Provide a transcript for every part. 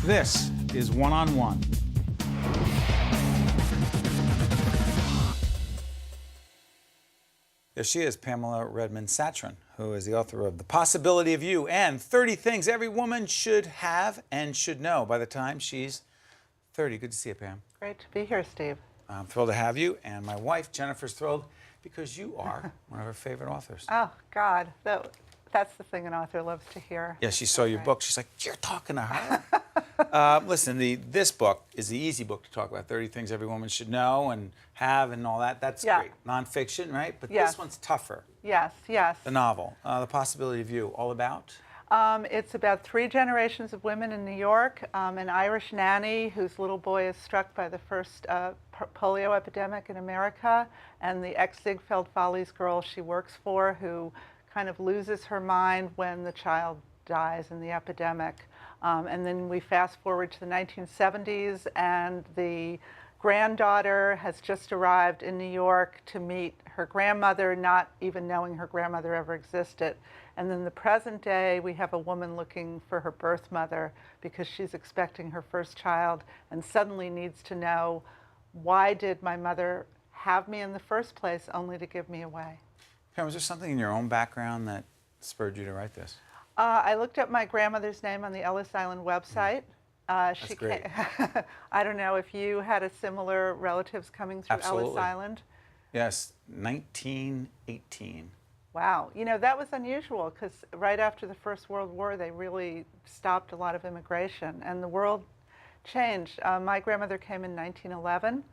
This is One-on-One. There she is, Pamela Redmond Satran, who is the author of The Possibility of You and 30 Things Every Woman Should Have and Should Know by the time she's 30. Good to see you, Pam. Great to be here, Steve. I'm thrilled to have you, and my wife, Jennifer's thrilled because you are one of her favorite authors. Oh, God. That's the thing an author loves to hear. Yeah, she saw your book. She's like, you're talking to her? Listen, this book is the easy book to talk about. 30 Things Every Woman Should Know and Have and all that. That's great. Nonfiction, right? But this one's tougher. Yes, yes. The novel, The Possibility of You, all about? It's about 3 generations of women in New York, an Irish nanny whose little boy is struck by the first polio epidemic in America, and the ex-Ziegfeld Follies girl she works for who kind of loses her mind when the child dies in the epidemic. And then we fast forward to the 1970s, and the granddaughter has just arrived in New York to meet her grandmother, not even knowing her grandmother ever existed. And then the present day, we have a woman looking for her birth mother because she's expecting her first child and suddenly needs to know, why did my mother have me in the first place only to give me away? Pam, was there something in your own background that spurred you to write this? I looked up my grandmother's name on the Ellis Island website. That's great. I don't know if you had a similar relatives coming through Ellis Island. Yes, 1918. Wow. You know, that was unusual because right after the First World War, they really stopped a lot of immigration and the world changed. My grandmother came in 1911.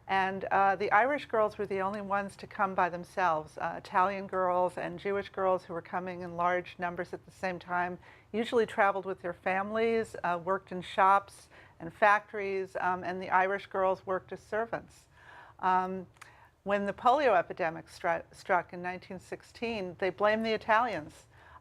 And the Irish girls were the only ones to come by themselves. Italian girls and Jewish girls who were coming in large numbers at the same time usually traveled with their families, worked in shops and factories, and the Irish girls worked as servants. When the polio epidemic struck in 1916, they blamed the Italians.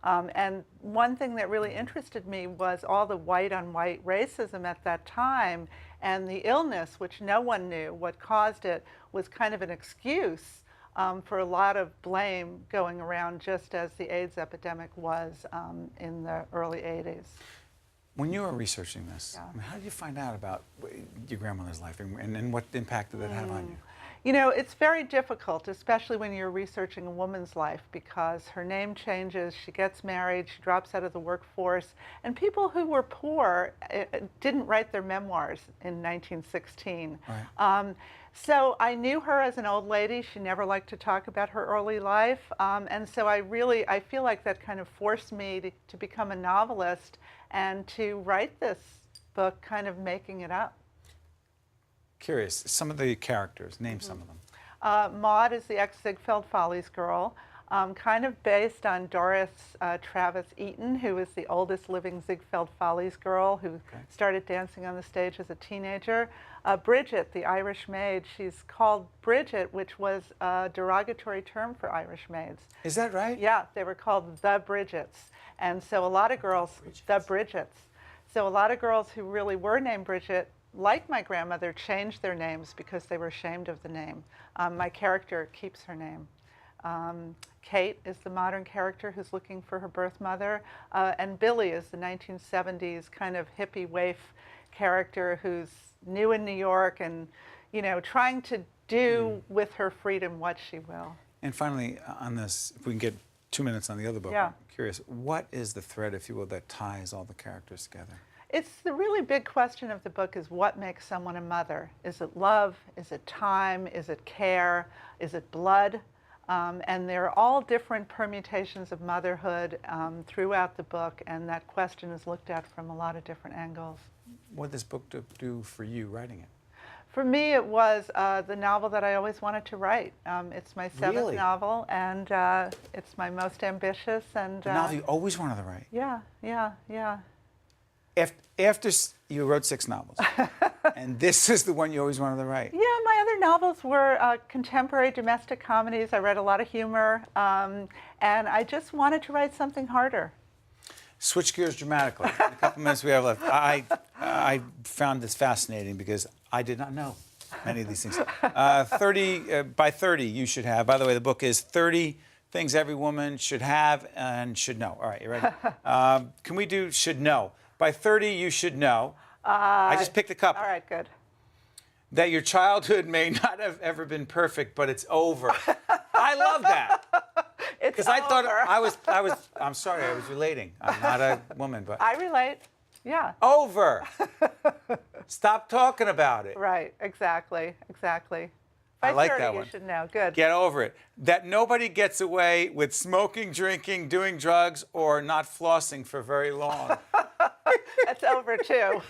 And one thing that really interested me was all the white-on-white racism at that time, and the illness, which no one knew what caused it, was kind of an excuse for a lot of blame going around, just as the AIDS epidemic was in the early 80s. When you were researching this, I mean, how did you find out about your grandmother's life and what impact did that have on you? You know, it's very difficult, especially when you're researching a woman's life, because her name changes, she gets married, she drops out of the workforce, and people who were poor didn't write their memoirs in 1916. Right. So I knew her as an old lady. She never liked to talk about her early life, and so I feel like that kind of forced me to become a novelist and to write this book, kind of making it up. Curious, some of the characters, name some of them. Maud is the ex-Ziegfeld Follies girl, kind of based on Doris Travis Eaton, who is the oldest living Ziegfeld Follies girl who started dancing on the stage as a teenager. Bridget, the Irish maid, she's called Bridget, which was a derogatory term for Irish maids. Is that right? Yeah, they were called the Bridgets. And so a lot of girls, the Bridgets. So a lot of girls who really were named Bridget, like my grandmother, changed their names because they were ashamed of the name. My character keeps her name. Kate is the modern character who's looking for her birth mother, and Billy is the 1970s kind of hippie waif character who's new in New York and, you know, trying to do with her freedom what she will. And finally, on this, if we can get 2 minutes on the other book, I'm curious, what is the thread, if you will, that ties all the characters together? It's the really big question of the book is what makes someone a mother? Is it love? Is it time? Is it care? Is it blood? And they're all different permutations of motherhood throughout the book, and that question is looked at from a lot of different angles. What did this book do for you writing it? For me, it was the novel that I always wanted to write. It's my 7th novel, and it's my most ambitious. And the novel you always wanted to write? Yeah. After you wrote 6 novels, and this is the one you always wanted to write. Yeah, my other novels were contemporary domestic comedies. I read a lot of humor, and I just wanted to write something harder. Switch gears dramatically. In a couple minutes we have left. I found this fascinating because I did not know many of these things. By 30, you should have. By the way, the book is 30 Things Every Woman Should Have and Should Know. All right, you ready? Can we do should know? By 30, you should know. I just picked a couple. All right, good. That your childhood may not have ever been perfect, but it's over. I love that. It's Because I thought over. I'm sorry, I was relating. I'm not a woman, but I relate. Yeah. over. Stop talking about it. Right. Exactly. By I like 30, that one. You should know. Good. Get over it. That nobody gets away with smoking, drinking, doing drugs, or not flossing for very long. That's over too.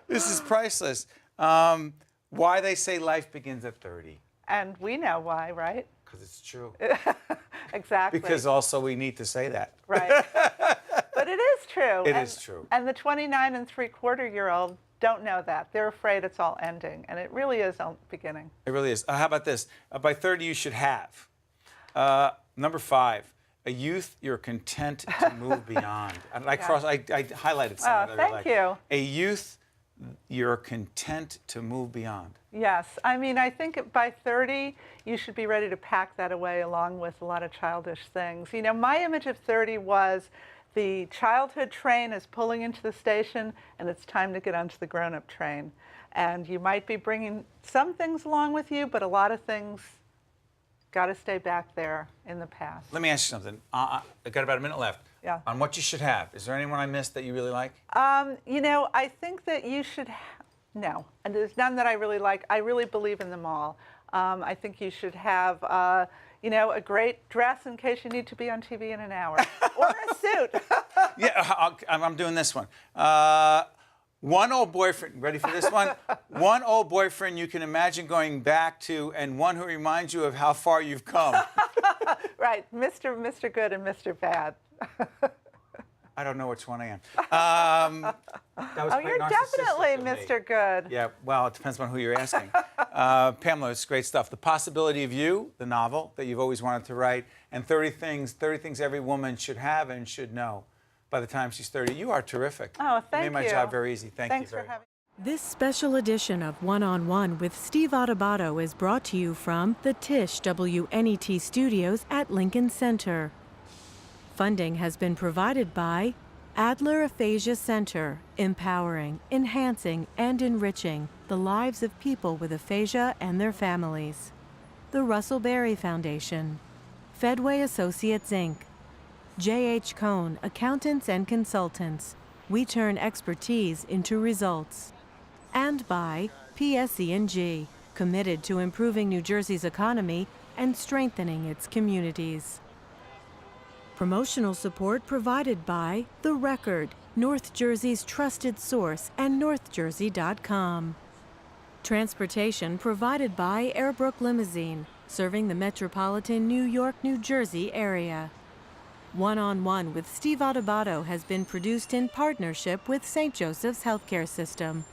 This is priceless. Why they say life begins at 30. And we know why, right? Because it's true. Exactly. Because also we need to say that. Right. But it is true. It is true. And the 29 3/4-year-old don't know that. They're afraid it's all ending. And it really is all beginning. It really is. How about this? By 30, you should have. Number 5, a youth you're content to move beyond. And I highlighted some of that. Thank you. A youth you're content to move beyond. Yes. I mean, I think by 30, you should be ready to pack that away along with a lot of childish things. You know, my image of 30 was the childhood train is pulling into the station and it's time to get onto the grown-up train. And you might be bringing some things along with you, but a lot of things got to stay back there in the past. Let me ask you something. I got about a minute left. Yeah. On what you should have. Is there anyone I missed that you really like? You know, I think that you should, no, and there's none that I really like. I really believe in them all. I think you should have, you know, a great dress in case you need to be on TV in an hour, or a suit. Yeah, I'm doing this one. One old boyfriend, ready for this one? One old boyfriend you can imagine going back to, and one who reminds you of how far you've come. Right, Mr. Good and Mr. Bad. I don't know which one I am. That was Oh, quite you're narcissistic definitely of me. Mr. Good. Yeah, well, it depends on who you're asking. Pamela, it's great stuff. The Possibility of You, the novel that you've always wanted to write, and 30 things every woman should have and should know by the time she's 30. You are terrific. Oh, thank you. You made my job very easy. Thanks Thanks you very for having much. This special edition of One-on-One with Steve Adubato is brought to you from the Tisch WNET studios at Lincoln Center. Funding has been provided by Adler Aphasia Center, empowering, enhancing, and enriching the lives of people with aphasia and their families. The Russell Berry Foundation, Fedway Associates Inc., J.H. Cohn, Accountants and Consultants. We turn expertise into results. And by PSE&G, committed to improving New Jersey's economy and strengthening its communities. Promotional support provided by The Record, North Jersey's trusted source, and NorthJersey.com. Transportation provided by Airbrook Limousine, serving the metropolitan New York, New Jersey area. One-on-One with Steve Adubato has been produced in partnership with St. Joseph's Healthcare System.